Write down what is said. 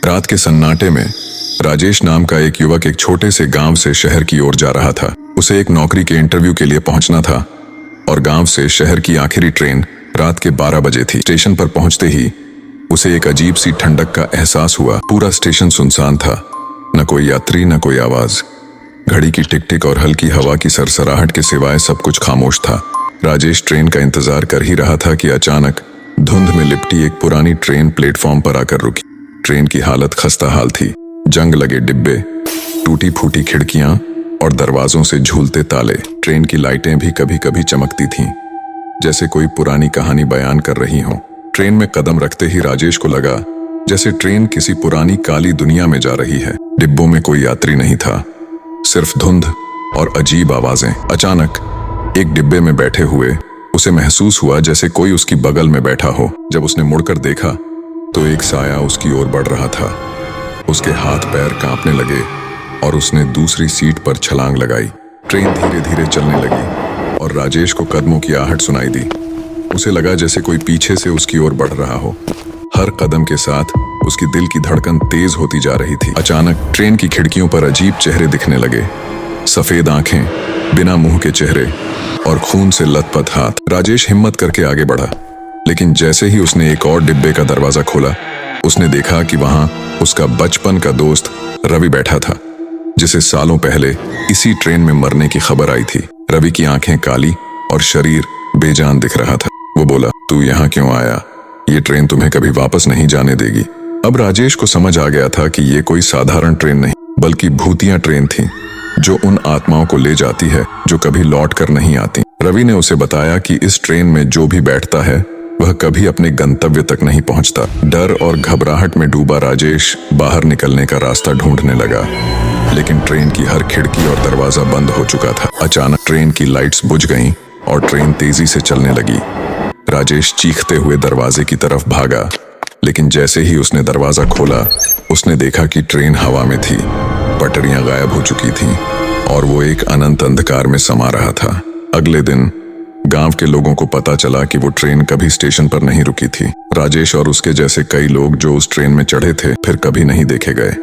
रात के सन्नाटे में राजेश नाम का एक युवक एक छोटे से गांव से शहर की ओर जा रहा था। उसे एक नौकरी के इंटरव्यू के लिए पहुंचना था और गांव से शहर की आखिरी ट्रेन रात के 12 बजे थी। स्टेशन पर पहुंचते ही उसे एक अजीब सी ठंडक का एहसास हुआ। पूरा स्टेशन सुनसान था, न कोई यात्री न कोई आवाज। घड़ी की टिक टिक और हल्की हवा की सरसराहट के सिवाय सब कुछ खामोश था। राजेश ट्रेन का इंतजार कर ही रहा था कि अचानक धुंध में लिपटी एक पुरानी ट्रेन प्लेटफॉर्म पर आकर रुकी। ट्रेन की हालत खस्ता हाल थी। जंग लगे डिब्बे, टूटी फूटी खिड़कियां और दरवाजों से झूलते ताले। ट्रेन की लाइटें भी कभी कभी चमकती थीं, जैसे कोई पुरानी कहानी बयान कर रही हो। ट्रेन में कदम रखते ही राजेश को लगा जैसे ट्रेन किसी पुरानी काली दुनिया में जा रही है। डिब्बों में कोई यात्री नहीं था, सिर्फ धुंध और अजीब आवाजें। अचानक एक डिब्बे में बैठे हुए उसे महसूस हुआ जैसे कोई उसकी बगल में बैठा हो। जब उसने मुड़कर देखा तो एक साया उसकी ओर बढ़ रहा था। उसके हाथ पैर कांपने लगे और उसने दूसरी सीट पर छलांग लगाई। ट्रेन धीरे धीरे चलने लगी और राजेश को कदमों की आहट सुनाई दी। उसे लगा जैसे कोई पीछे से उसकी ओर बढ़ रहा हो। हर कदम के साथ उसकी दिल की धड़कन तेज होती जा रही थी। अचानक ट्रेन की खिड़कियों पर अजीब चेहरे दिखने लगे। सफेद आंखें, बिना मुंह के चेहरे और खून से लथपथ हाथ। राजेश हिम्मत करके आगे बढ़ा, लेकिन जैसे ही उसने एक और डिब्बे का दरवाजा खोला, उसने देखा कि वहां उसका बचपन का दोस्त रवि बैठा था, जिसे सालों पहले इसी ट्रेन में मरने की खबर आई थी। रवि की आंखें काली और शरीर बेजान दिख रहा था। वो बोला, तू यहाँ क्यों आया? ये ट्रेन तुम्हें कभी वापस नहीं जाने देगी। अब राजेश को समझ आ गया था कि ये कोई साधारण ट्रेन नहीं, बल्कि भूतिया ट्रेन थी, जो उन आत्माओं को ले जाती है जो कभी लौट कर नहीं आती। रवि ने उसे बताया कि इस ट्रेन में जो भी बैठता है वह कभी अपने गंतव्य तक नहीं पहुंचता। डर और घबराहट में डूबा राजेश बाहर निकलने का रास्ता ढूंढने लगा, लेकिन ट्रेन की हर खिड़की और दरवाजा बंद हो चुका था। अचानक ट्रेन की लाइट्स बुझ गईं और ट्रेन तेजी से चलने लगी। राजेश चीखते हुए दरवाजे की तरफ भागा, लेकिन जैसे ही उसने दरवाजा खोला, उसने देखा कि ट्रेन हवा में थी, पटरियां गायब हो चुकी थीं और वो एक अनंत अंधकार में समा रहा था। अगले दिन गांव के लोगों को पता चला कि वो ट्रेन कभी स्टेशन पर नहीं रुकी थी। राजेश और उसके जैसे कई लोग जो उस ट्रेन में चढ़े थे फिर कभी नहीं देखे गए।